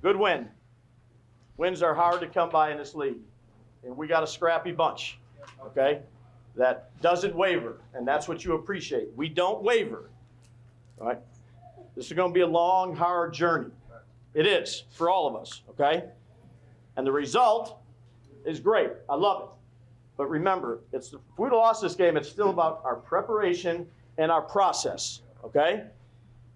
Good win. Wins are hard to come by in this league. And we got a scrappy bunch, okay, that doesn't waver, and that's what you appreciate. We don't waver, all right? This is going to be a long, hard journey. It is for all of us, okay? And the result is great. I love it. But remember, if we would have lost this game, it's still about our preparation and our process, okay?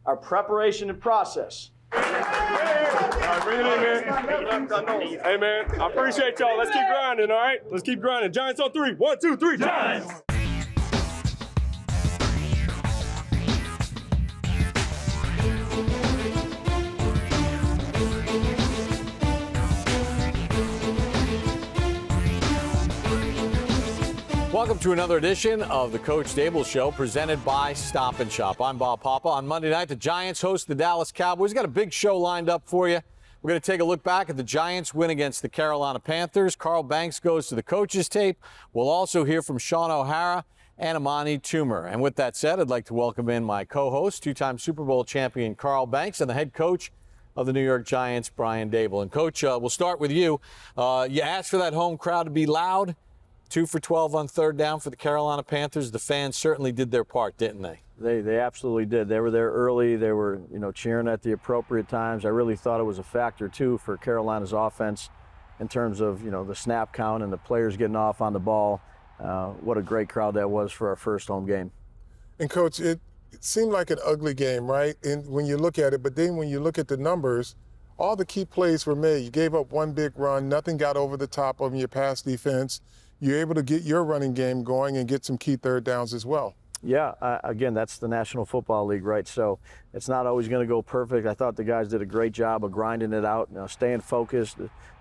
Our preparation and process. All right, bring it in, man. Hey, man, I appreciate y'all. Let's keep grinding, all right? Let's keep grinding. Giants on 3. 1, 2, 3, Giants! Welcome to another edition of the Coach Daboll Show, presented by Stop and Shop. I'm Bob Papa. On Monday night, the Giants host the Dallas Cowboys. We've got a big show lined up for you. We're going to take a look back at the Giants' win against the Carolina Panthers. Carl Banks goes to the coach's tape. We'll also hear from Sean O'Hara and Amani Toomer. And with that said, I'd like to welcome in my co-host, two-time Super Bowl champion Carl Banks, and the head coach of the New York Giants, Brian Daboll. And, Coach, we'll start with you. You asked for that home crowd to be loud. 2 for 12 on third down for the Carolina Panthers. The fans certainly did their part, didn't they? They absolutely did. They were there early. They were, cheering at the appropriate times. I really thought it was a factor, too, for Carolina's offense in terms of, the snap count and the players getting off on the ball. What a great crowd that was for our first home game. And, Coach, it seemed like an ugly game, right? And when you look at it, but then when you look at the numbers, all the key plays were made. You gave up one big run. Nothing got over the top of your pass defense. You're able to get your running game going and get some key third downs as well. Yeah, again, that's the National Football League, right? So it's not always going to go perfect. I thought the guys did a great job of grinding it out, staying focused,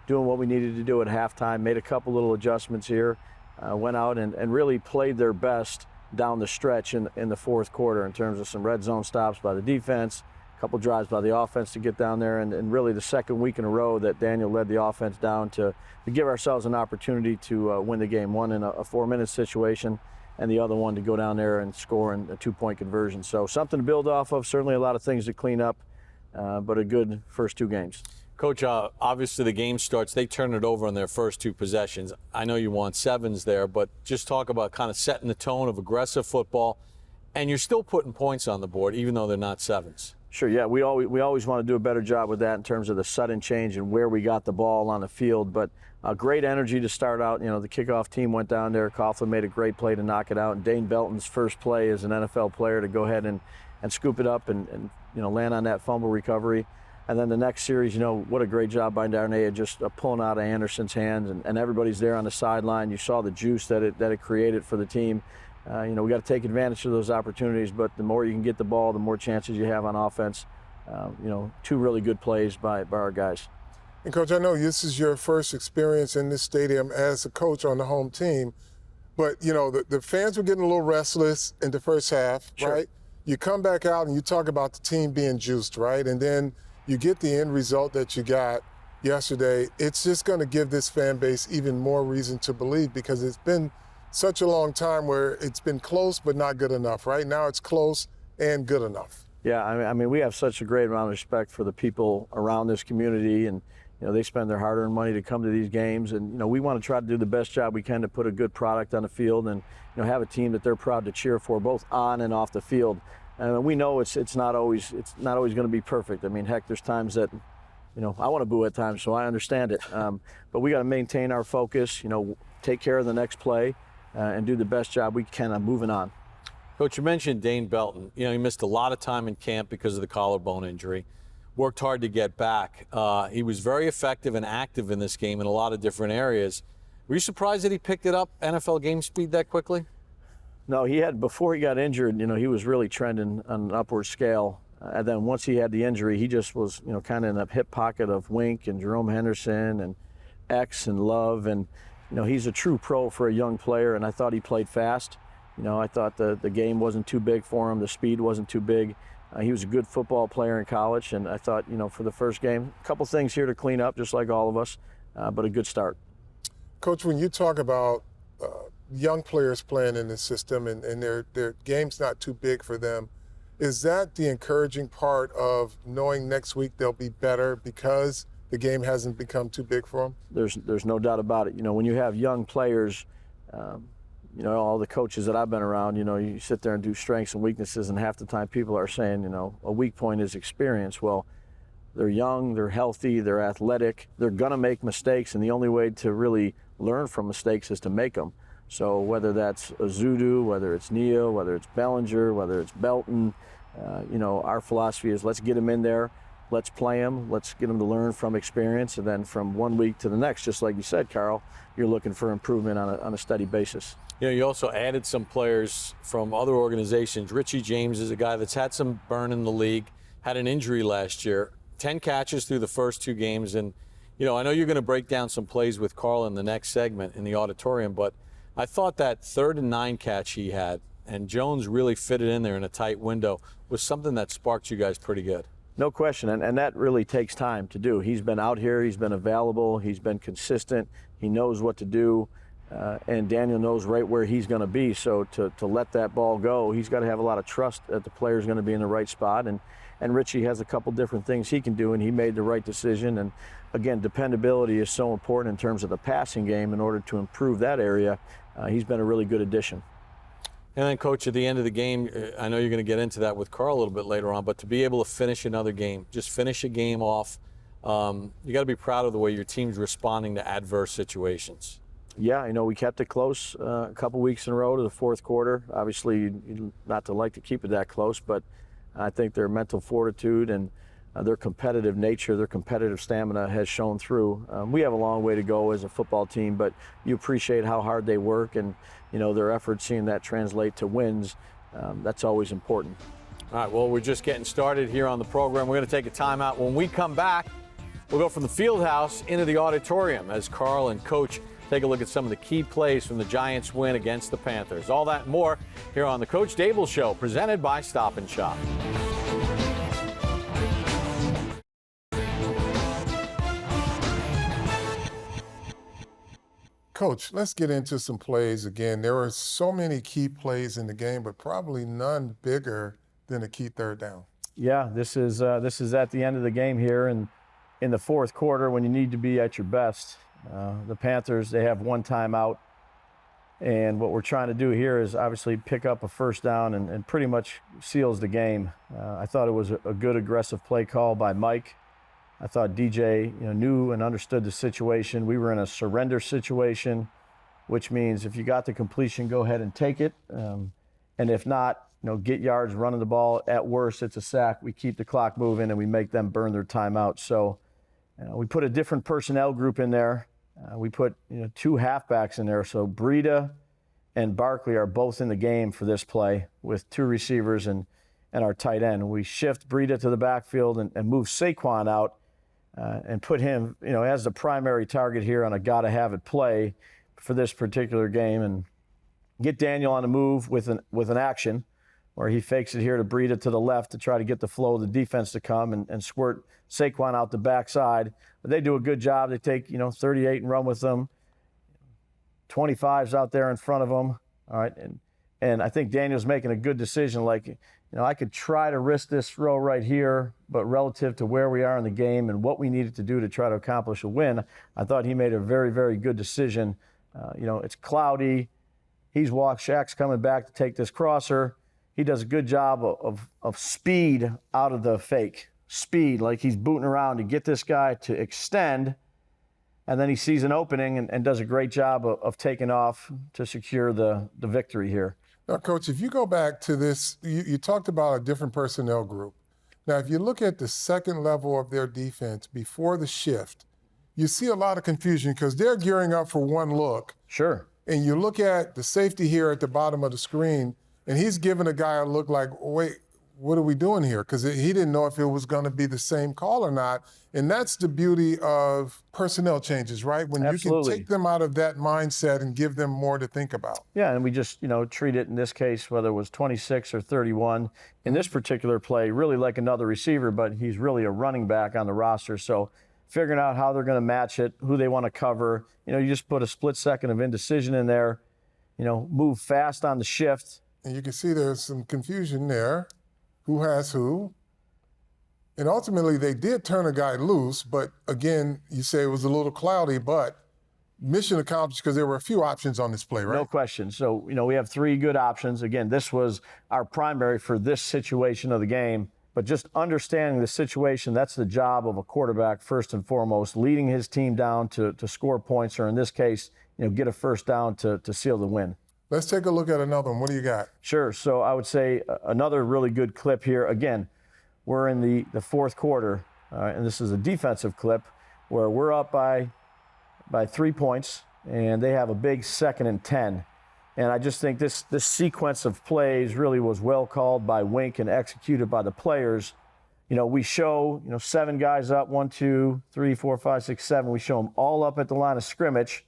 doing what we needed to do at halftime, made a couple little adjustments here, went out and really played their best down the stretch in the fourth quarter in terms of some red zone stops by the defense, a couple drives by the offense to get down there, and really the second week in a row that Daniel led the offense down to give ourselves an opportunity to win the game. One in a 4-minute situation, and the other one to go down there and score in a 2-point conversion. So something to build off of, certainly a lot of things to clean up, but a good first 2 games. Coach, obviously the game starts, they turn it over on their first 2 possessions. I know you want 7s there, but just talk about kind of setting the tone of aggressive football, and you're still putting points on the board, even though they're not 7s. Sure, yeah, we always want to do a better job with that in terms of the sudden change and where we got the ball on the field. But great energy to start out. The kickoff team went down there. Coughlin made a great play to knock it out. And Dane Belton's first play as an NFL player to go ahead and scoop it up and land on that fumble recovery. And then the next series, what a great job by Darnay just pulling out of Anderson's hands. And everybody's there on the sideline. You saw the juice that it created for the team. We got to take advantage of those opportunities, but the more you can get the ball, the more chances you have on offense. 2 really good plays by our guys. And, Coach, I know this is your first experience in this stadium as a coach on the home team, but, the fans were getting a little restless in the first half, Sure. right? You come back out and you talk about the team being juiced, right? And then you get the end result that you got yesterday. It's just going to give this fan base even more reason to believe, because it's been such a long time where it's been close but not good enough. Right now it's close and good enough. Yeah, I mean we have such a great amount of respect for the people around this community, and they spend their hard-earned money to come to these games, and we want to try to do the best job we can to put a good product on the field and have a team that they're proud to cheer for, both on and off the field. And we know it's not always going to be perfect. I mean, heck, there's times that I want to boo at times, so I understand it. But we got to maintain our focus. Take care of the next play. And do the best job we can on moving on. Coach, you mentioned Dane Belton. He missed a lot of time in camp because of the collarbone injury. Worked hard to get back. He was very effective and active in this game in a lot of different areas. Were you surprised that he picked it up, NFL game speed, that quickly? No, before he got injured, he was really trending on an upward scale. And then once he had the injury, he just was, kind of in a hip pocket of Wink and Jerome Henderson and X and Love. And he's a true pro for a young player, and I thought he played fast. I thought the game wasn't too big for him. The speed wasn't too big. He was a good football player in college, and I thought, for the first game, a couple things here to clean up, just like all of us, but a good start. Coach, when you talk about young players playing in this system and their game's not too big for them, Is that the encouraging part of knowing next week they'll be better because the game hasn't become too big for them? There's no doubt about it. When you have young players, all the coaches that I've been around, you sit there and do strengths and weaknesses, and half the time people are saying, a weak point is experience. Well, they're young, they're healthy, they're athletic, they're gonna make mistakes, and the only way to really learn from mistakes is to make them. So whether that's Azudu, whether it's Neal, whether it's Bellinger, whether it's Belton, our philosophy is let's get them in there, let's play them, let's get them to learn from experience, and then from one week to the next, just like you said, Carl, you're looking for improvement on a steady basis. You also added some players from other organizations. Richie James is a guy that's had some burn in the league, had an injury last year, 10 catches through the first 2 games. And, I know you're going to break down some plays with Carl in the next segment in the auditorium, but I thought that 3rd and 9 catch he had, and Jones really fitted in there in a tight window, was something that sparked you guys pretty good. No question, and that really takes time to do. He's been out here, he's been available, he's been consistent, he knows what to do, and Daniel knows right where he's going to be. So to let that ball go, he's got to have a lot of trust that the player's going to be in the right spot, and Richie has a couple different things he can do, and he made the right decision. And again, dependability is so important in terms of the passing game. In order to improve that area, he's been a really good addition. And then, Coach, at the end of the game, I know you're going to get into that with Carl a little bit later on, but to be able to finish another game, just finish a game off, you got to be proud of the way your team's responding to adverse situations. Yeah, we kept it close a couple weeks in a row to the fourth quarter. Obviously, you'd not to like to keep it that close, but I think their mental fortitude and their competitive nature, their competitive stamina has shown through. We have a long way to go as a football team, but you appreciate how hard they work and, their efforts, seeing that translate to wins. That's always important. All right, well, we're just getting started here on the program. We're going to take a timeout. When we come back, we'll go from the field house into the auditorium as Carl and Coach take a look at some of the key plays from the Giants' win against the Panthers. All that and more here on the Coach Daboll Show, presented by Stop and Shop. Coach, let's get into some plays again. There were so many key plays in the game, but probably none bigger than a key 3rd down. Yeah, this is at the end of the game here, and in the fourth quarter when you need to be at your best. The Panthers, they have 1 timeout, and what we're trying to do here is obviously pick up a 1st down and pretty much seals the game. I thought it was a good aggressive play call by Mike. I thought DJ knew and understood the situation. We were in a surrender situation, which means if you got the completion, go ahead and take it. And if not, get yards running the ball. At worst, it's a sack. We keep the clock moving and we make them burn their timeout. So we put a different personnel group in there. We put 2 halfbacks in there. So Breida and Barkley are both in the game for this play with 2 receivers and our tight end. We shift Breida to the backfield and move Saquon out and put him as the primary target here on a gotta-have-it play for this particular game, and get Daniel on the move with an action where he fakes it here to Breida to the left to try to get the flow of the defense to come and squirt Saquon out the backside. But they do a good job. They take 38 and run with them. 25's out there in front of them. All right, and I think Daniel's making a good decision. Like, I could try to risk this throw right here, but relative to where we are in the game and what we needed to do to try to accomplish a win, I thought he made a very, very good decision. It's cloudy. Shaq's coming back to take this crosser. He does a good job of speed out of the fake. Speed, like he's booting around to get this guy to extend, and then he sees an opening and does a great job of taking off to secure the victory here. Now, Coach, if you go back to this, you talked about a different personnel group. Now, if you look at the second level of their defense before the shift, you see a lot of confusion because they're gearing up for one look. Sure. And you look at the safety here at the bottom of the screen, and he's giving a guy a look like, wait, what are we doing here? Because he didn't know if it was going to be the same call or not. And that's the beauty of personnel changes, right? When Absolutely. You can take them out of that mindset and give them more to think about. Yeah, and we just, treat it in this case, whether it was 26 or 31, in this particular play, really like another receiver, but he's really a running back on the roster. So figuring out how they're going to match it, who they want to cover, you just put a split second of indecision in there, move fast on the shift. And you can see there's some confusion there. who has who. And ultimately, they did turn a guy loose, but again, you say it was a little cloudy, but mission accomplished because there were a few options on this play, right? No question. So, we have 3 good options. Again, this was our primary for this situation of the game. But just understanding the situation, that's the job of a quarterback first and foremost, leading his team down to score points, or in this case, get a first down to seal the win. Let's take a look at another one. What do you got? Sure. So I would say another really good clip here. Again, we're in the fourth quarter, and this is a defensive clip where we're up by 3 points, and they have a big 2nd and 10. And I just think this sequence of plays really was well called by Wink and executed by the players. We show, 7 guys up, 1, 2, 3, 4, 5, 6, 7. We show them all up at the line of scrimmage.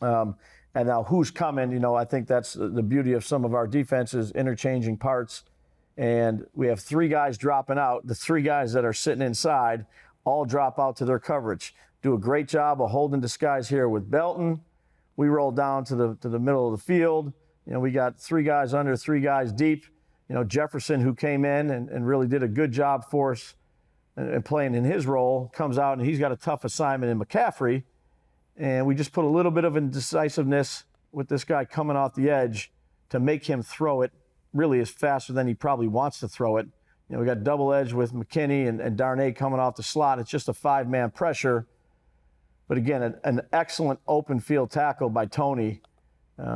And now who's coming, I think that's the beauty of some of our defenses, interchanging parts. And we have 3 guys dropping out. The 3 guys that are sitting inside all drop out to their coverage. Do a great job of holding disguise here with Belton. We roll down to the middle of the field. We got 3 guys under, 3 guys deep. Jefferson, who came in and really did a good job for us and playing in his role, comes out and he's got a tough assignment in McCaffrey. And we just put a little bit of indecisiveness with this guy coming off the edge to make him throw it really is faster than he probably wants to throw it. We got double edge with McKinney and Darnay coming off the slot. It's just a 5-man pressure. But again, an excellent open field tackle by Tony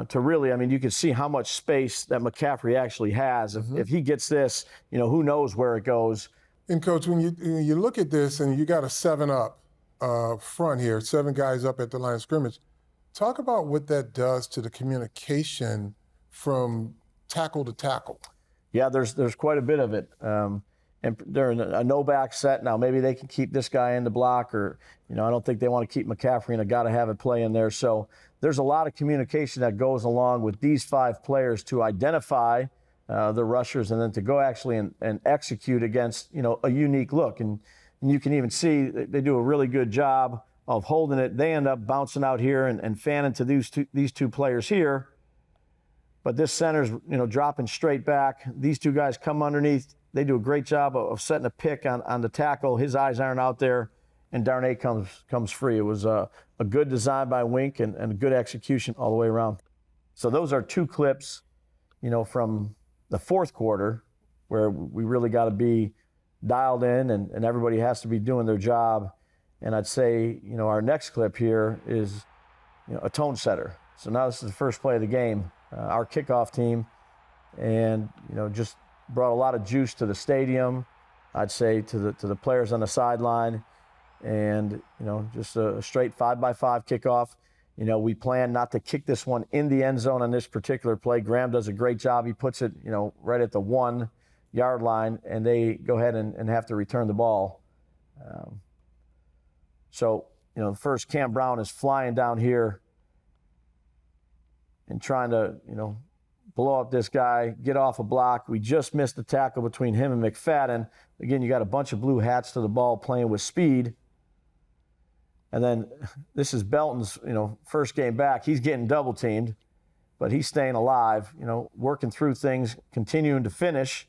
to really, you can see how much space that McCaffrey actually has. If he gets this, who knows where it goes. And Coach, when you look at this and you got a 7-up front here, 7 guys up at the line of scrimmage, talk about what that does to the communication from tackle to tackle. Yeah, there's quite a bit of it. And they're in a no-back set now. Maybe they can keep this guy in the block, or I don't think they want to keep McCaffrey in a gotta-have-it play in there. So there's a lot of communication that goes along with these 5 players to identify the rushers and then to go actually and execute against a unique look. And you can even see they do a really good job of holding it. They end up bouncing out here and fanning to these two players here. But this center's dropping straight back. These 2 guys come underneath. They do a great job of setting a pick on the tackle. His eyes aren't out there, and Darnay comes free. It was a good design by Wink and a good execution all the way around. So those are 2 clips, from the fourth quarter where we really got to be dialed in and everybody has to be doing their job. And I'd say, our next clip here is, a tone setter. So now this is the first play of the game, our kickoff team, and, just brought a lot of juice to the stadium, I'd say, to the players on the sideline, and just a straight 5-by-5 kickoff. We plan not to kick this one in the end zone on this particular play. Graham does a great job. He puts it right at the 1-yard line, and they go ahead and have to return the ball. So first Cam Brown is flying down here and trying to blow up this guy, get off a block. We just missed the tackle between him and McFadden. Again, you got a bunch of blue hats to the ball playing with speed. And then this is Belton's, first game back. He's getting double teamed, but he's staying alive, working through things, continuing to finish,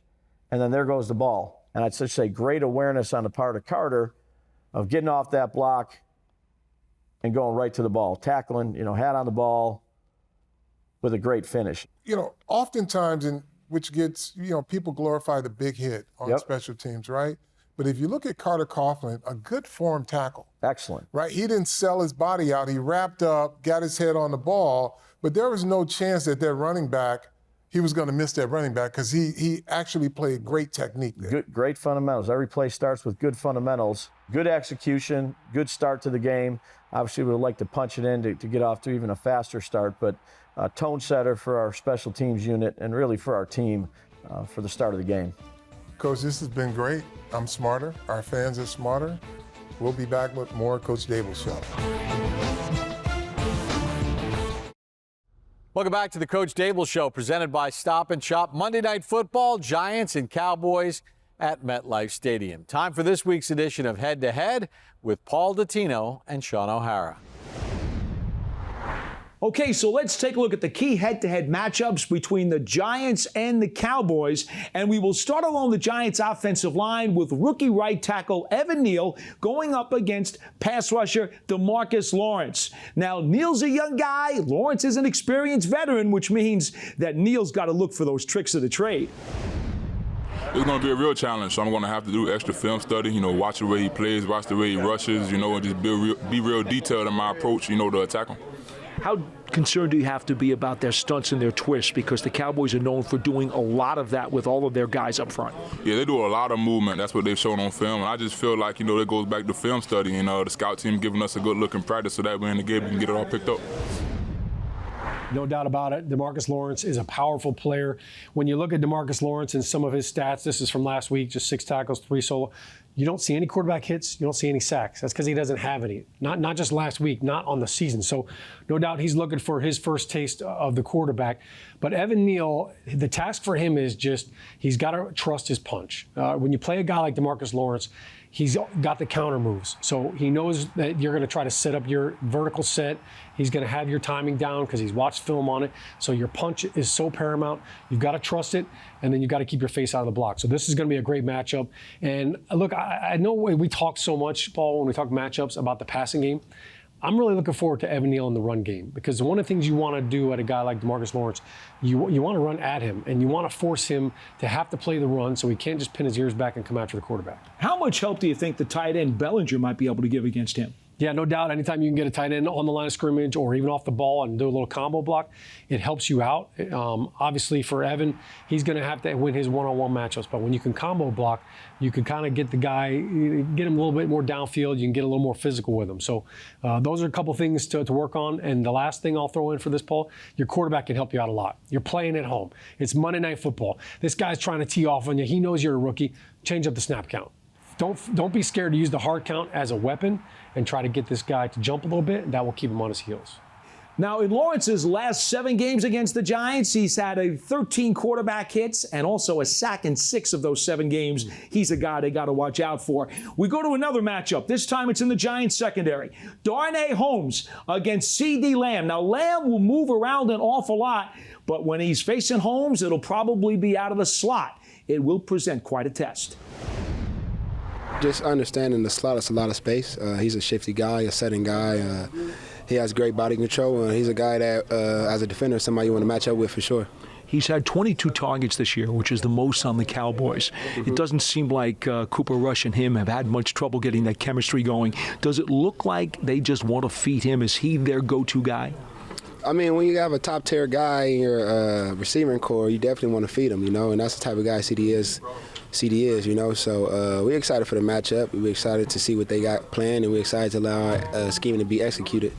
and then there goes the ball. And I'd just say great awareness on the part of Carter of getting off that block and going right to the ball, tackling, hat on the ball with a great finish. Oftentimes, which gets, people glorify the big hit on special teams, right? But if you look at Carter Coughlin, a good form tackle. Excellent. Right? He didn't sell his body out. He wrapped up, got his head on the ball, but there was no chance that running back, he was going to miss that running back because he actually played great technique there. Great fundamentals. Every play starts with good fundamentals, good execution, good start to the game. Obviously, we would like to punch it in to get off to even a faster start, but tone setter for our special teams unit and really for our team for the start of the game. Coach, this has been great. I'm smarter. Our fans are smarter. We'll be back with more Coach Daboll Show. Welcome back to the Coach Daboll Show, presented by Stop and Shop. Monday Night Football, Giants and Cowboys at MetLife Stadium. Time for this week's edition of Head to Head with Paul Dottino and Sean O'Hara. Okay, so let's take a look at the key head-to-head matchups between the Giants and the Cowboys. And we will start along the Giants' offensive line with rookie right tackle Evan Neal going up against pass rusher DeMarcus Lawrence. Now, Neal's a young guy. Lawrence is an experienced veteran, which means that Neal's got to look for those tricks of the trade. It's going to be a real challenge, so I'm going to have to do extra film study, watch the way he plays, watch the way he rushes, and just be real detailed in my approach, to attack him. How concerned do you have to be about their stunts and their twists? Because the Cowboys are known for doing a lot of that with all of their guys up front. Yeah, they do a lot of movement. That's what they've shown on film. And I just feel like, that goes back to film study and the scout team giving us a good look in practice so that way in the game we can get it all picked up. No doubt about it. DeMarcus Lawrence is a powerful player. When you look at DeMarcus Lawrence and some of his stats, this is from last week, just 6 tackles, 3 solo. You don't see any quarterback hits. You don't see any sacks. That's because he doesn't have any. Not just last week, not on the season. So no doubt he's looking for his first taste of the quarterback. But Evan Neal, the task for him is just he's got to trust his punch. When you play a guy like DeMarcus Lawrence, he's got the counter moves. So he knows that you're going to try to set up your vertical set. He's going to have your timing down because he's watched film on it. So your punch is so paramount. You've got to trust it, and then you've got to keep your face out of the block. So this is going to be a great matchup. And look, I know we talk so much, Paul, when we talk matchups about the passing game. I'm really looking forward to Evan Neal in the run game because one of the things you want to do at a guy like DeMarcus Lawrence, you want to run at him and you want to force him to have to play the run so he can't just pin his ears back and come after the quarterback. How much help do you think the tight end Bellinger might be able to give against him? Yeah, no doubt. Anytime you can get a tight end on the line of scrimmage or even off the ball and do a little combo block, it helps you out. Obviously, for Evan, he's going to have to win his one-on-one matchups. But when you can combo block, you can kind of get the guy, get him a little bit more downfield. You can get a little more physical with him. So those are a couple things to work on. And the last thing I'll throw in for this, Paul, your quarterback can help you out a lot. You're playing at home. It's Monday Night Football. This guy's trying to tee off on you. He knows you're a rookie. Change up the snap count. Don't be scared to use the hard count as a weapon and try to get this guy to jump a little bit, and that will keep him on his heels. Now, in Lawrence's last 7 games against the Giants, he's had 13 quarterback hits and also a sack in 6 of those 7 games. He's a guy they got to watch out for. We go to another matchup. This time it's in the Giants secondary. Darnay Holmes against C.D. Lamb. Now, Lamb will move around an awful lot, but when he's facing Holmes, it'll probably be out of the slot. It will present quite a test. Just understanding the slot, it's a lot of space. He's a shifty guy, a setting guy. He has great body control, and he's a guy that, as a defender, somebody you want to match up with for sure. He's had 22 targets this year, which is the most on the Cowboys. It doesn't seem like Cooper Rush and him have had much trouble getting that chemistry going. Does it look like they just want to feed him? Is he their go-to guy? I mean, when you have a top-tier guy in your receiving core, you definitely want to feed him, and that's the type of guy CD is, So we're excited for the matchup. We're excited to see what they got planned, and we're excited to allow our scheme to be executed.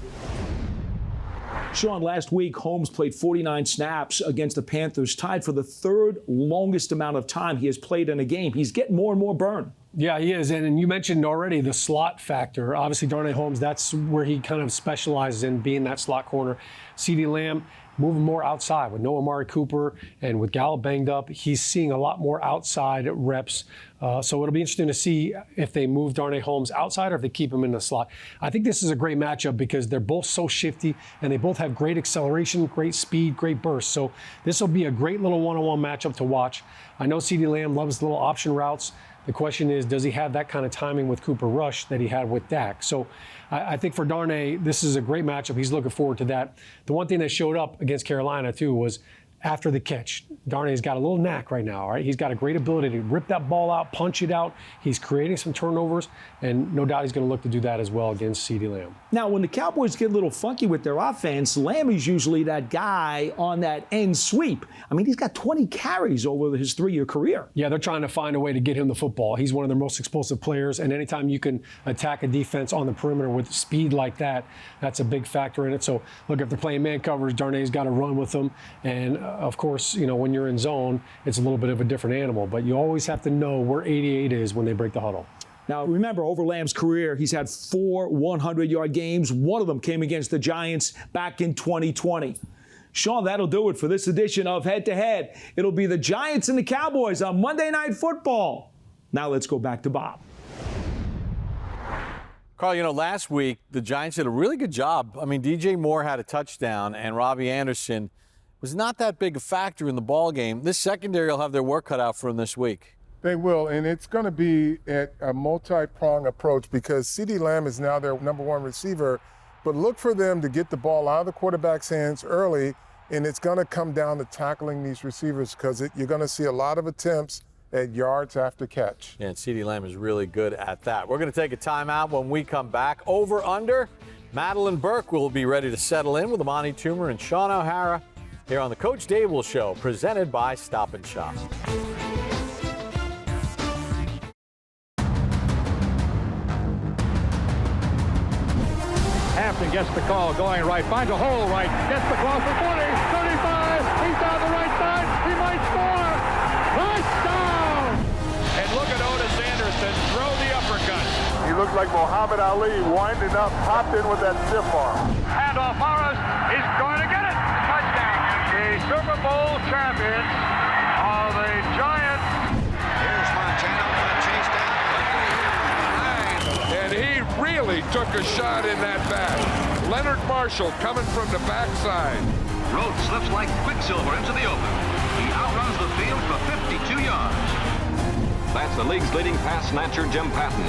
Sean, last week, Holmes played 49 snaps against the Panthers, tied for the 3rd longest amount of time he has played in a game. He's getting more and more burn. Yeah, he is. And you mentioned already the slot factor. Obviously, Darnay Holmes, that's where he kind of specializes in being that slot corner. C.D. Lamb, moving more outside with no Amari Cooper and with Gallup banged up. He's seeing a lot more outside reps. So it'll be interesting to see if they move Darnay Holmes outside or if they keep him in the slot. I think this is a great matchup because they're both so shifty and they both have great acceleration, great speed, great burst. So this will be a great little one-on-one matchup to watch. I know C.D. Lamb loves little option routes. The question is, does he have that kind of timing with Cooper Rush that he had with Dak? So I think for Darnay, this is a great matchup. He's looking forward to that. The one thing that showed up against Carolina, too, was after the catch. Darnay's got a little knack right now, all right? He's got a great ability to rip that ball out, punch it out. He's creating some turnovers, and no doubt he's going to look to do that as well against C.D. Lamb. Now, when the Cowboys get a little funky with their offense, Lamb is usually that guy on that end sweep. I mean, he's got 20 carries over his 3-year career. Yeah, they're trying to find a way to get him the football. He's one of their most explosive players, and anytime you can attack a defense on the perimeter with speed like that, that's a big factor in it. So, look, if they're playing man covers, Darnay's got to run with them, and of course, when you're in zone, it's a little bit of a different animal, but you always have to know where 88 is when they break the huddle. Now, remember, over Lamb's career, he's had 4 100-yard games. One of them came against the Giants back in 2020. Sean, that'll do it for this edition of Head to Head. It'll be the Giants and the Cowboys on Monday Night Football. Now let's go back to Bob. Carl, you know, last week the Giants did a really good job. I mean, DJ Moore had a touchdown, and Robbie Anderson was not that big a factor in the ball game. This secondary will have their work cut out for them this week. They will, and it's going to be a multi-pronged approach because CeeDee Lamb is now their number one receiver, but look for them to get the ball out of the quarterback's hands early, and it's going to come down to tackling these receivers because you're going to see a lot of attempts at yards after catch. Yeah, and CeeDee Lamb is really good at that. We're going to take a timeout. When we come back. Over, under, Madeline Burke will be ready to settle in with Amani Toomer and Sean O'Hara here on the Coach Daboll Show, presented by Stop and Shop. Hampton gets the call, going right, finds a hole right, gets the cross for 40, 35, he's down the right side, he might score! Touchdown! And look at Otis Anderson throw the uppercut. He looked like Muhammad Ali winding up, popped in with that stiff arm. Handoff Morris, he's going to get it! Touchdown! The Super Bowl champions are the Giants. Here's Montana, chase down. And he really took a shot in that back. Leonard Marshall coming from the backside. Rhodes slips like quicksilver into the open. He outruns the field for 52 yards. That's the league's leading pass snatcher, Jim Patton.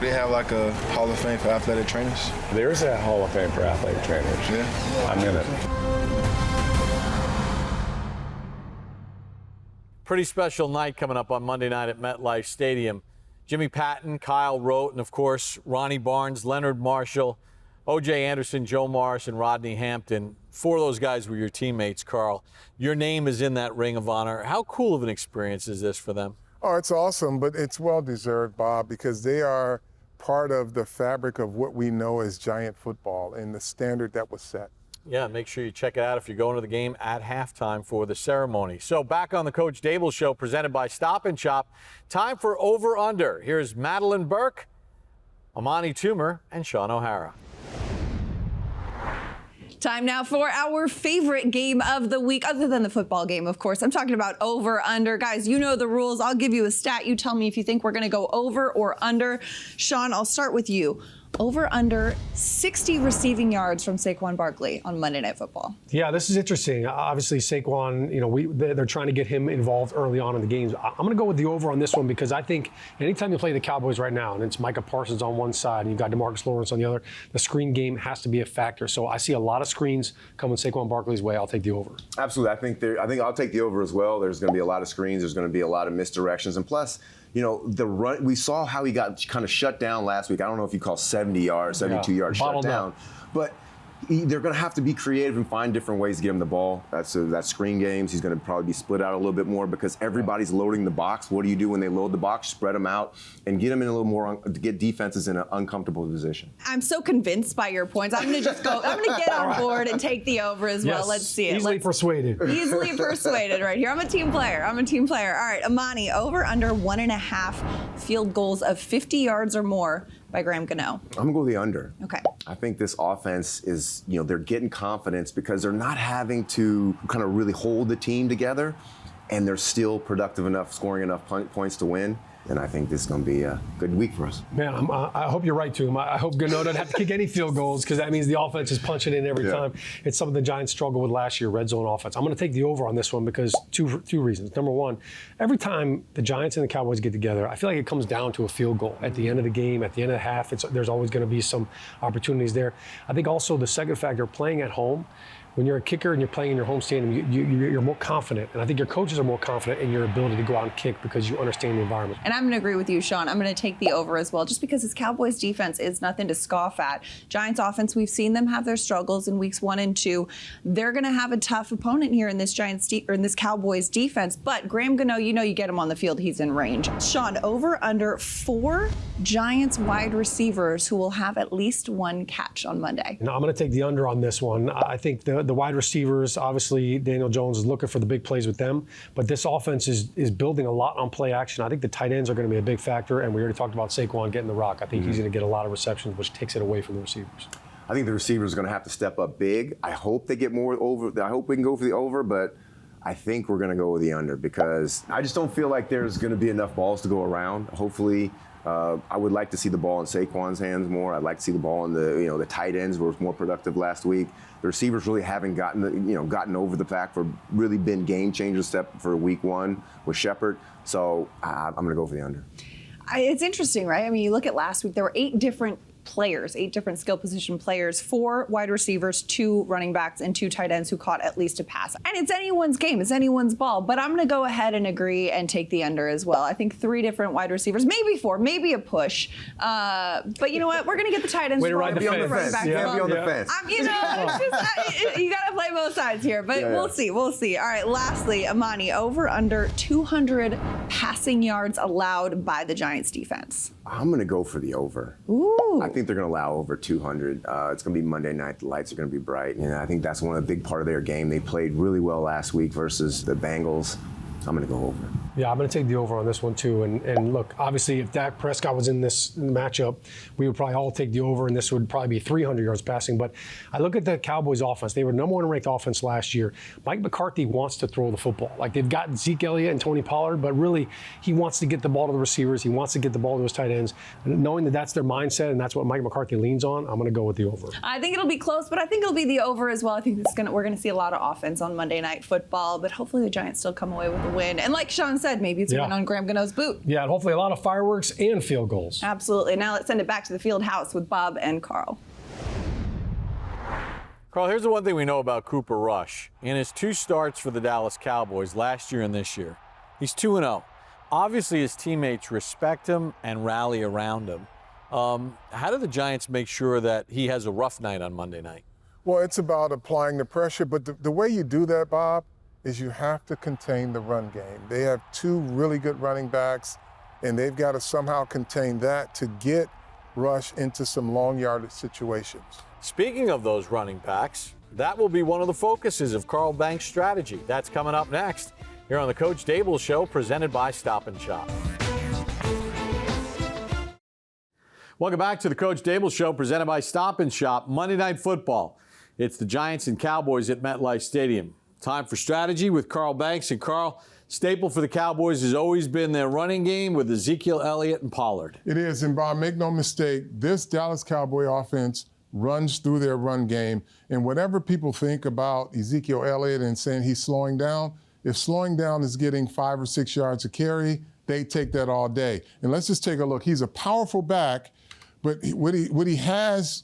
They have like a Hall of Fame for athletic trainers. There is a Hall of Fame for athletic trainers. Yeah. I'm in it. Pretty special night coming up on Monday night at MetLife Stadium. Jimmy Patton, Kyle Rote, and of course, Ronnie Barnes, Leonard Marshall, O.J. Anderson, Joe Morris, and Rodney Hampton. 4 of those guys were your teammates, Carl. Your name is in that Ring of Honor. How cool of an experience is this for them? Oh, it's awesome, but it's well-deserved, Bob, because they are part of the fabric of what we know as Giant football and the standard that was set. Yeah, make sure you check it out if you're going to the game at halftime for the ceremony. So back on the Coach Daboll Show, presented by Stop and Shop. Time for Over Under. Here's Madeline Burke, Amani Toomer, and Sean O'Hara. Time now for our favorite game of the week, other than the football game, of course. I'm talking about over, under. Guys, you know the rules. I'll give you a stat. You tell me if you think we're going to go over or under. Sean, I'll start with you. Over, under 60 receiving yards from Saquon Barkley on Monday Night Football. Yeah, this is interesting. Obviously, Saquon, you know, they're trying to get him involved early on in the games. I'm going to go with the over on this one because I think anytime you play the Cowboys right now, and it's Micah Parsons on one side and you've got DeMarcus Lawrence on the other, the screen game has to be a factor. So I see a lot of screens coming Saquon Barkley's way. I'll take the over. Absolutely. I think I'll take the over as well. There's going to be a lot of screens. There's going to be a lot of misdirections. And plus, you know, the run, we saw how he got kind of shut down last week. I don't know if you call 70 yards, 72 yards shut down. But they're going to have to be creative and find different ways to get him the ball. That's screen games. He's going to probably be split out a little bit more because everybody's loading the box. What do you do when they load the box? Spread them out and get them in a little more, to get defenses in an uncomfortable position. I'm so convinced by your points. I'm going to just go, I'm going to get on board and take the over as well. Let's see it. Easily persuaded. Easily persuaded right here. I'm a team player. All right, Amani, over under 1.5 field goals of 50 yards or more by Graham Gano. I'm going to go the under. Okay. I think this offense is, you know, they're getting confidence because they're not having to kind of really hold the team together, and they're still productive enough, scoring enough points to win. And I think this is going to be a good week for us. Man, I hope you're right, too. I hope Gano doesn't have to kick any field goals because that means the offense is punching in every time. It's something the Giants struggled with last year, red zone offense. I'm going to take the over on this one because two reasons. Number one, every time the Giants and the Cowboys get together, I feel like it comes down to a field goal at the end of the game, at the end of the half. There's always going to be some opportunities there. I think also the second factor, playing at home, when you're a kicker and you're playing in your home stadium, you're more confident. And I think your coaches are more confident in your ability to go out and kick because you understand the environment. And I'm going to agree with you, Sean. I'm going to take the over as well, just because this Cowboys defense is nothing to scoff at. Giants offense, we've seen them have their struggles in weeks 1 and 2. They're going to have a tough opponent here in this in this Cowboys defense. But Graham Gano, you know, you get him on the field, he's in range. Sean, over under 4 Giants wide receivers who will have at least 1 catch on Monday. No, I'm going to take the under on this one. I think the wide receivers, obviously, Daniel Jones is looking for the big plays with them, but this offense is building a lot on play action. I think the tight ends are going to be a big factor, and we already talked about Saquon getting the rock. I think he's going to get a lot of receptions, which takes it away from the receivers. I think the receivers are going to have to step up big. I hope they get more over. I hope we can go for the over, but I think we're going to go with the under because I just don't feel like there's going to be enough balls to go around. Hopefully, I would like to see the ball in Saquon's hands more. I'd like to see the ball in the tight ends were more productive last week. The receivers really haven't gotten over the fact for really been game changer step for week 1 with Shepard. So I'm going to go for the under. It's interesting, right? I mean, you look at last week, there were 8 different skill position players, 4 wide receivers, 2 running backs, and 2 tight ends who caught at least a pass. And it's anyone's game, it's anyone's ball. But I'm going to go ahead and agree and take the under as well. I think 3 different wide receivers, maybe 4, maybe a push. But you know what? We're going to get the tight ends. Way to ride the fence. Can't be on the fence. You got to play both sides here. But we'll see. We'll see. All right. Lastly, Amani, over under 200 passing yards allowed by the Giants defense. I'm going to go for the over. Ooh. I think they're going to allow over 200. It's going to be Monday night. The lights are going to be bright. And I think that's one of the big part of their game. They played really well last week versus the Bengals. I'm going to go over. Yeah, I'm going to take the over on this one, too. And look, obviously, if Dak Prescott was in this matchup, we would probably all take the over, and this would probably be 300 yards passing. But I look at the Cowboys offense. They were number 1 ranked offense last year. Mike McCarthy wants to throw the football. Like, they've got Zeke Elliott and Tony Pollard, but really, he wants to get the ball to the receivers. He wants to get the ball to his tight ends. And knowing that that's their mindset and that's what Mike McCarthy leans on, I'm going to go with the over. I think it'll be close, but I think it'll be the over as well. I think we're going to see a lot of offense on Monday Night Football, but hopefully the Giants still come away with a win. And like Sean said, maybe it's a win on Graham Gano's boot. Yeah, and hopefully a lot of fireworks and field goals. Absolutely. Now let's send it back to the field house with Bob and Carl. Carl, here's the one thing we know about Cooper Rush. In his 2 starts for the Dallas Cowboys last year and this year, he's 2-0. Obviously, his teammates respect him and rally around him. How do the Giants make sure that he has a rough night on Monday night? Well, it's about applying the pressure, but the way you do that, Bob, is you have to contain the run game. They have 2 really good running backs, and they've got to somehow contain that to get Rush into some long yardage situations. Speaking of those running backs, that will be one of the focuses of Carl Banks' strategy. That's coming up next here on the Coach Daboll Show, presented by Stop and Shop. Welcome back to the Coach Daboll Show, presented by Stop and Shop. Monday Night Football. It's the Giants and Cowboys at MetLife Stadium. Time for strategy with Carl Banks. And Carl, staple for the Cowboys has always been their running game with Ezekiel Elliott and Pollard. It is, and Bob, make no mistake, this Dallas Cowboy offense runs through their run game. And whatever people think about Ezekiel Elliott and saying he's slowing down, if slowing down is getting 5 or 6 yards a carry, they take that all day. And let's just take a look. He's a powerful back, but what he has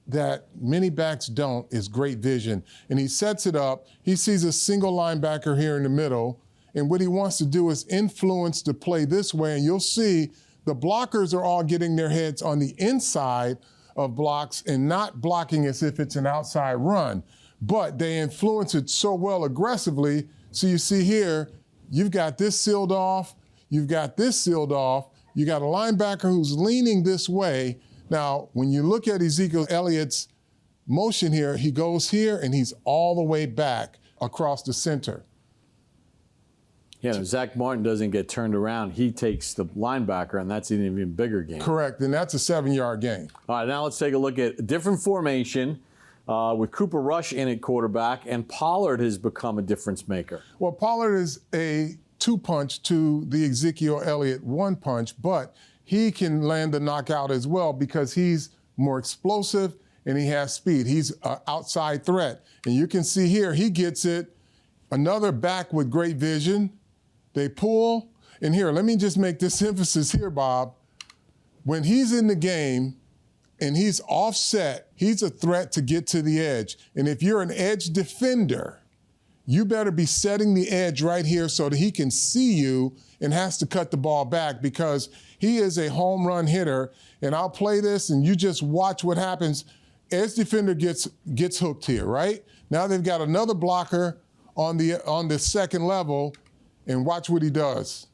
that many backs don't is great vision. And he sets it up. He sees a single linebacker here in the middle. And what he wants to do is influence the play this way. And you'll see the blockers are all getting their heads on the inside of blocks and not blocking as if it's an outside run. But they influence it so well aggressively. So you see here, you've got this sealed off. You've got this sealed off. You got a linebacker who's leaning this way. Now, when you look at Ezekiel Elliott's motion here, he goes here and he's all the way back across the center. Yeah, no, Zach Martin doesn't get turned around. He takes the linebacker, and that's an even bigger game. Correct, and that's a 7-yard gain. All right, now let's take a look at a different formation with Cooper Rush in at quarterback, and Pollard has become a difference maker. Well, Pollard is a 2-punch to the Ezekiel Elliott 1-punch, but he can land the knockout as well because he's more explosive and he has speed. He's an outside threat. And you can see here, he gets it. Another back with great vision. They pull. And here, let me just make this emphasis here, Bob. When he's in the game and he's offset, he's a threat to get to the edge. And if you're an edge defender, you better be setting the edge right here so that he can see you and has to cut the ball back because he is a home run hitter. And I'll play this and you just watch what happens. Edge defender gets hooked here, right? Now they've got another blocker on the second level, and watch what he does.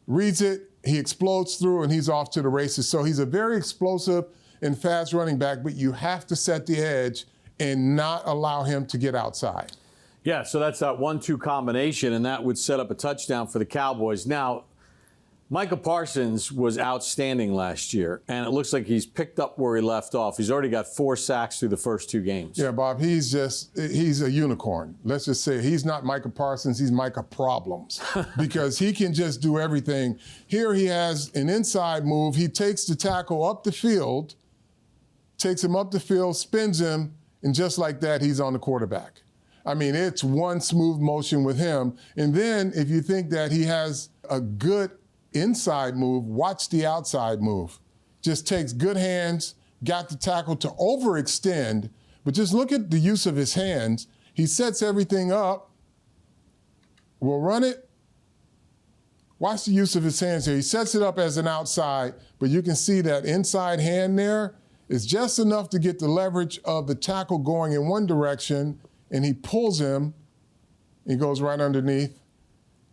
Reads it, he explodes through, and he's off to the races. So he's a very explosive and fast running back, but you have to set the edge and not allow him to get outside. Yeah, so that's that 1-2 combination, and that would set up a touchdown for the Cowboys. Now, Micah Parsons was outstanding last year, and it looks like he's picked up where he left off. He's already got 4 sacks through the first 2 games. Yeah, Bob, he's a unicorn. Let's just say he's not Micah Parsons, he's Micah Problems because he can just do everything. Here he has an inside move. He takes the tackle up the field, takes him up the field, spins him, and just like that, he's on the quarterback. I mean, it's one smooth motion with him. And then if you think that he has a good inside move, watch the outside move. Just takes good hands, got the tackle to overextend, but just look at the use of his hands. He sets everything up. We'll run it. Watch the use of his hands here. He sets it up as an outside, but you can see that inside hand there is just enough to get the leverage of the tackle going in one direction, and he pulls him. He goes right underneath.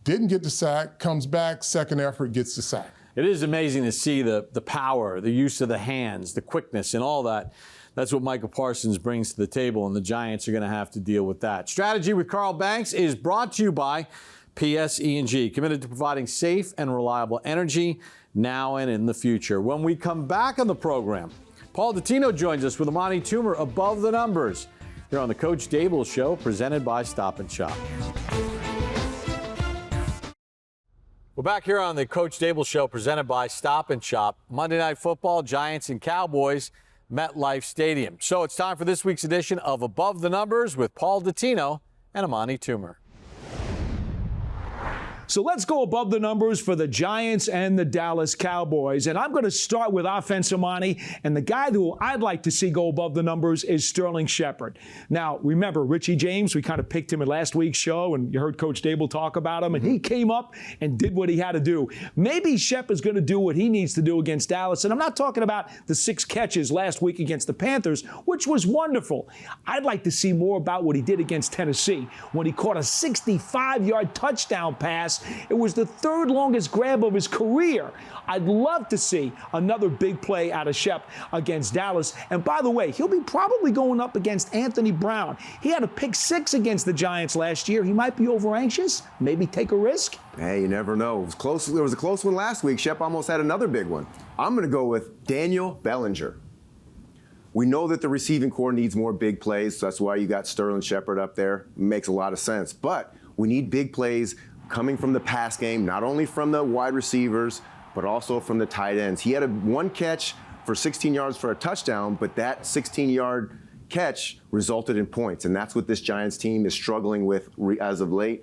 Didn't get the sack, comes back, second effort, gets the sack. It is amazing to see the power, the use of the hands, the quickness, and all that. That's what Micah Parsons brings to the table, and the Giants are going to have to deal with that. Strategy with Carl Banks is brought to you by PSE&G, committed to providing safe and reliable energy now and in the future. When we come back on the program, Paul Dottino joins us with Amani Toomer above the numbers here on the Coach Daboll Show, presented by Stop and Shop. We're back here on the Coach Daboll Show, presented by Stop and Shop. Monday Night Football, Giants and Cowboys, MetLife Stadium. So it's time for this week's edition of Above the Numbers with Paul Dottino and Amani Toomer. So let's go above the numbers for the Giants and the Dallas Cowboys. And I'm going to start with offensive money. And the guy who I'd like to see go above the numbers is Sterling Shepard. Now, remember, Richie James, we kind of picked him in last week's show, and you heard Coach Daboll talk about him, and he came up and did what he had to do. Maybe Shepard's going to do what he needs to do against Dallas. And I'm not talking about the 6 catches last week against the Panthers, which was wonderful. I'd like to see more about what he did against Tennessee when he caught a 65-yard touchdown pass. It was the 3rd longest grab of his career. I'd love to see another big play out of Shep against Dallas. And by the way, he'll be probably going up against Anthony Brown. He had a pick 6 against the Giants last year. He might be over anxious, maybe take a risk. Hey, you never know. It was close. There was a close one last week. Shep almost had another big one. I'm going to go with Daniel Bellinger. We know that the receiving core needs more big plays, so that's why you got Sterling Shepard up there. It makes a lot of sense. But we need big plays coming from the pass game, not only from the wide receivers, but also from the tight ends. He had one catch for 16 yards for a touchdown, but that 16-yard catch resulted in points, and that's what this Giants team is struggling with as of late.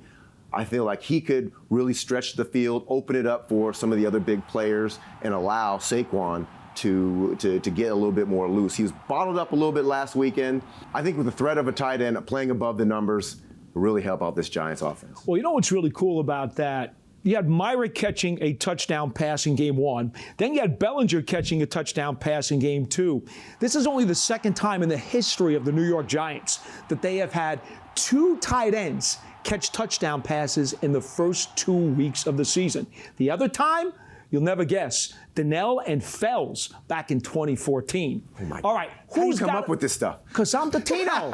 I feel like he could really stretch the field, open it up for some of the other big players, and allow Saquon to get a little bit more loose. He was bottled up a little bit last weekend. I think with the threat of a tight end playing above the numbers, really help out this Giants offense. Well, you know what's really cool about that? You had Myrick catching a touchdown pass in game 1. Then you had Bellinger catching a touchdown pass in game 2. This is only the 2nd time in the history of the New York Giants that they have had 2 tight ends catch touchdown passes in the first 2 weeks of the season. The other time, you'll never guess, Donnell and Fells back in 2014. Oh my All right, who's come up with this stuff? Because I'm Dottino.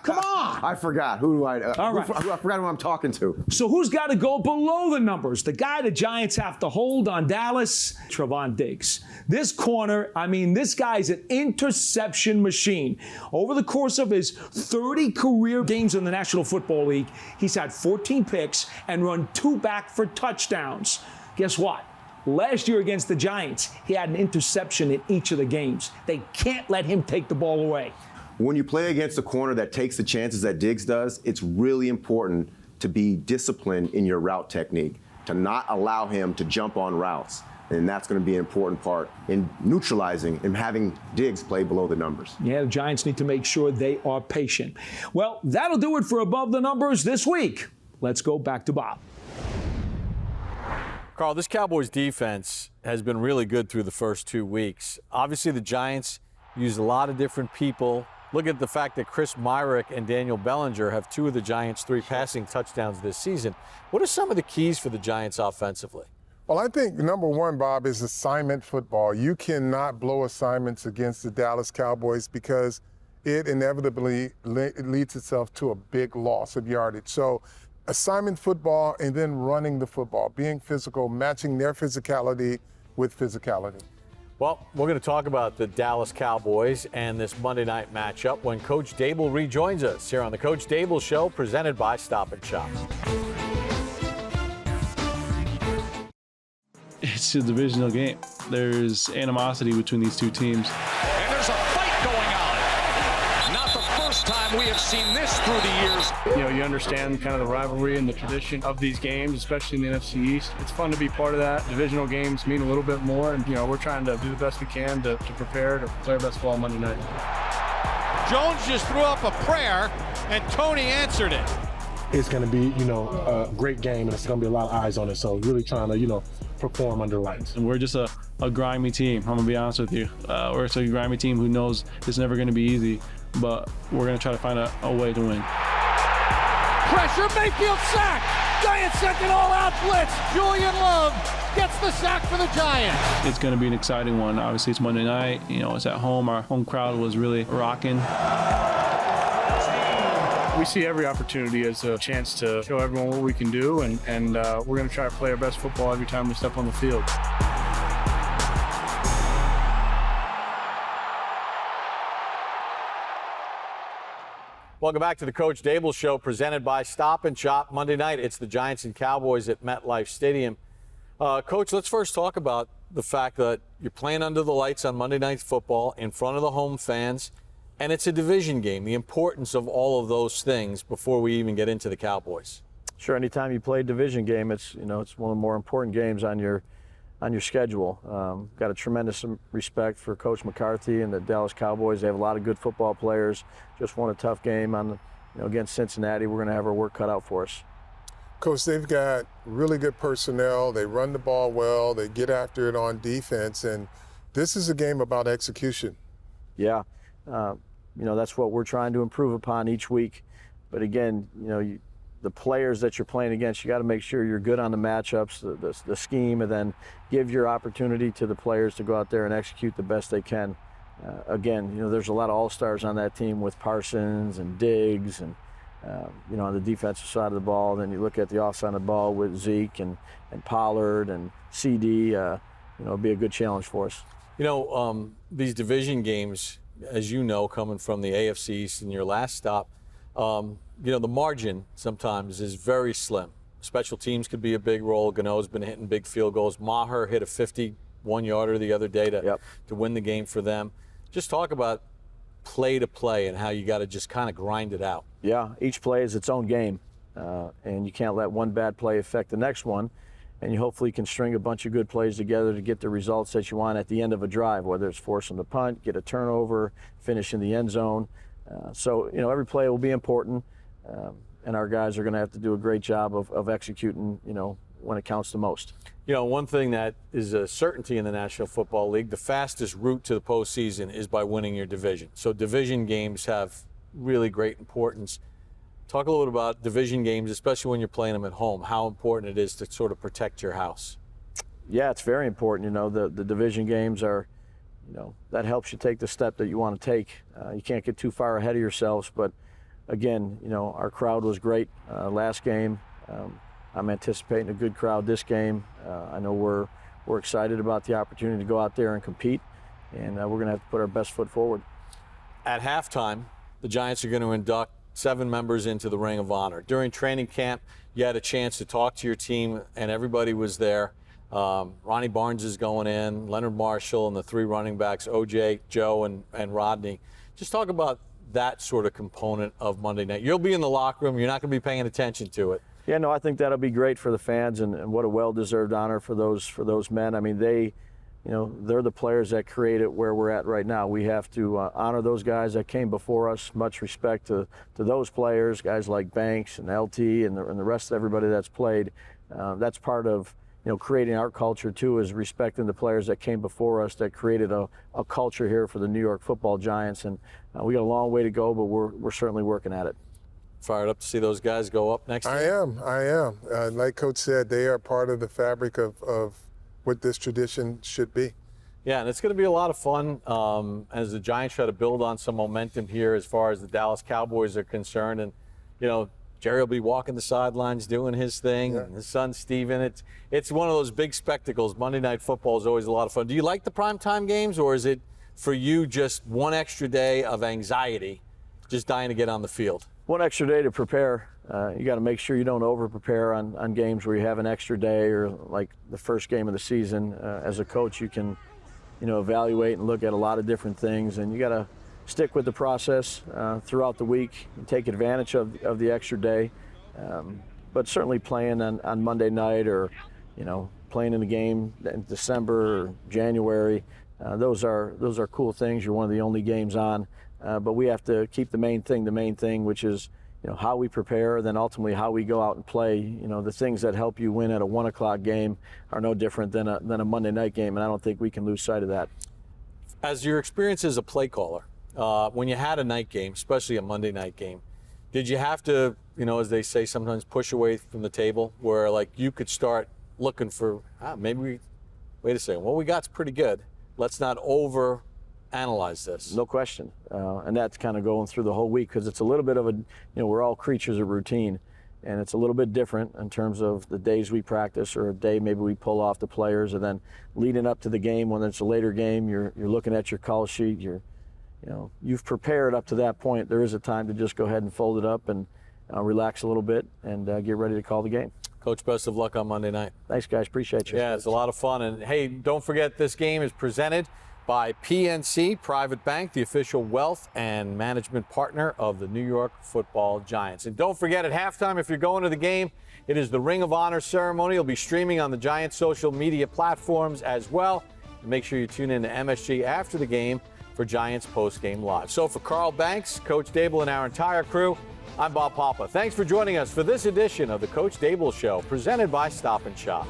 Come on. I forgot. Who do I? All right. I forgot who I'm talking to. So who's got to go below the numbers? The guy the Giants have to hold on Dallas, Trevon Diggs. This corner, I mean, this guy's an interception machine. Over the course of his 30 career games in the National Football League, he's had 14 picks and run 2 back for touchdowns. Guess what? Last year against the Giants, he had an interception in each of the games. They can't let him take the ball away. When you play against a corner that takes the chances that Diggs does, it's really important to be disciplined in your route technique, to not allow him to jump on routes. And that's going to be an important part in neutralizing and having Diggs play below the numbers. Yeah, the Giants need to make sure they are patient. Well, that'll do it for Above the Numbers this week. Let's go back to Bob. Carl, this Cowboys defense has been really good through the first 2 weeks. Obviously, the Giants used a lot of different people. Look at the fact that Chris Myrick and Daniel Bellinger have 2 of the Giants' 3 passing touchdowns this season. What are some of the keys for the Giants offensively? Well, I think number one, Bob, is assignment football. You cannot blow assignments against the Dallas Cowboys because it inevitably leads itself to a big loss of yardage. So assignment football and then running the football, being physical, matching their physicality with physicality. Well, we're going to talk about the Dallas Cowboys and this Monday night matchup when Coach Daboll rejoins us here on the Coach Daboll Show, presented by Stop and Shop. It's a divisional game. There's animosity between these two teams. And there's a fight going on. Not the first time we have seen this through the years. You know, you understand kind of the rivalry and the tradition of these games, especially in the NFC East. It's fun to be part of that. Divisional games mean a little bit more, and, you know, we're trying to do the best we can to prepare to play our best ball Monday night. Jones just threw up a prayer, and Tony answered it. It's going to be, you know, a great game, and it's going to be a lot of eyes on it. So really trying to, you know, perform under lights. And we're just a grimy team. I'm going to be honest with you. We're a grimy team who knows it's never going to be easy, but we're going to try to find a way to win. Pressure, Mayfield sack. Giants second all-out blitz. Julian Love gets the sack for the Giants. It's going to be an exciting one. Obviously, it's Monday night. You know, it's at home. Our home crowd was really rocking. We see every opportunity as a chance to show everyone what we can do, and we're going to try to play our best football every time we step on the field. Welcome back to the Coach Daboll Show, presented by Stop and Shop. Monday night, it's the Giants and Cowboys at MetLife Stadium. Coach, let's first talk about the fact that you're playing under the lights on Monday Night Football in front of the home fans. And it's a division game, the importance of all of those things before we even get into the Cowboys. Sure, anytime you play a division game, it's one of the more important games on your schedule. Got a tremendous respect for Coach McCarthy and the Dallas Cowboys. They have a lot of good football players. Just won a tough game against Cincinnati. We're going to have our work cut out for us. Coach, they've got really good personnel. They run the ball well. They get after it on defense. And this is a game about execution. Yeah. That's what we're trying to improve upon each week. But again, the players that you're playing against, you got to make sure you're good on the matchups, the scheme, and then give your opportunity to the players to go out there and execute the best they can. Again, there's a lot of all-stars on that team with Parsons and Diggs and, on the defensive side of the ball. Then you look at the offside of the ball with Zeke and Pollard and CD. It'll be a good challenge for us. These division games, as you know, coming from the AFC East in your last stop, the margin sometimes is very slim. Special teams could be a big role. Gano's been hitting big field goals. Maher hit a 51-yarder the other day to win the game for them. Just talk about play to play and how you got to just kind of grind it out. Yeah, each play is its own game, and you can't let one bad play affect the next one. And you hopefully can string a bunch of good plays together to get the results that you want at the end of a drive, whether it's forcing the punt, get a turnover, finish in the end zone. So every play will be important, and our guys are going to have to do a great job of executing, when it counts the most. One thing that is a certainty in the National Football League, the fastest route to the postseason is by winning your division. So division games have really great importance. Talk a little bit about division games, especially when you're playing them at home, how important it is to sort of protect your house. Yeah, it's very important. The division games are, that helps you take the step that you want to take. You can't get too far ahead of yourselves, but again, our crowd was great last game. I'm anticipating a good crowd this game. I know we're excited about the opportunity to go out there and compete, and we're going to have to put our best foot forward. At halftime, the Giants are going to induct 7 members into the Ring of Honor. During training camp, you had a chance to talk to your team, and everybody was there. Ronnie Barnes is going in, Leonard Marshall, and the 3 running backs, OJ, Joe, and Rodney. Just talk about that sort of component of Monday night. You'll be in the locker room. You're not going to be paying attention to it. Yeah, no, I think that'll be great for the fans, and what a well-deserved honor for those men. I mean, they're the players that create it where we're at right now. We have to honor those guys that came before us. Much respect to those players, guys like Banks and LT and the rest of everybody that's played. That's part of creating our culture too, is respecting the players that came before us that created a culture here for the New York Football Giants. And we got a long way to go, but we're certainly working at it. Fired up to see those guys go up next year? I am. Like Coach said, they are part of the fabric of what this tradition should be. Yeah, and it's going to be a lot of fun as the Giants try to build on some momentum here as far as the Dallas Cowboys are concerned. And, Jerry will be walking the sidelines doing his thing. And his son, Steven. It's one of those big spectacles. Monday Night Football is always a lot of fun. Do you like the primetime games, or is it for you just one extra day of anxiety, just dying to get on the field? One extra day to prepare. You got to make sure you don't over-prepare on games where you have an extra day, or like the first game of the season. As a coach, you can, evaluate and look at a lot of different things, and you got to stick with the process throughout the week and take advantage of the extra day. But certainly playing on Monday night, or playing in the game in December or January, those are cool things. You're one of the only games on, but we have to keep the main thing, which is how we prepare, then ultimately how we go out and play. The things that help you win at a 1 o'clock game are no different than a Monday night game, and I don't think we can lose sight of that. As your experience as a play caller, when you had a night game, especially a Monday night game, did you have to, as they say sometimes, push away from the table where like you could start looking for, wait a second, what we got's pretty good. Let's not over-analyze this. No question. And that's kind of going through the whole week, because it's a little bit of we're all creatures of routine. And it's a little bit different in terms of the days we practice, or a day maybe we pull off the players, and then leading up to the game, when it's a later game, you're looking at your call sheet, you've prepared up to that point. There is a time to just go ahead and fold it up and relax a little bit and get ready to call the game. Coach, best of luck on Monday night. Thanks, guys. Appreciate you. Yeah, it's a lot of fun. And, hey, don't forget this game is presented by PNC Private Bank, the official wealth and management partner of the New York Football Giants. And don't forget, at halftime, if you're going to the game, it is the Ring of Honor ceremony. It'll be streaming on the Giants social media platforms as well. And make sure you tune in to MSG after the game for Giants Post-Game Live. So for Carl Banks, Coach Daboll, and our entire crew, I'm Bob Papa. Thanks for joining us for this edition of the Coach Daboll Show, presented by Stop and Shop.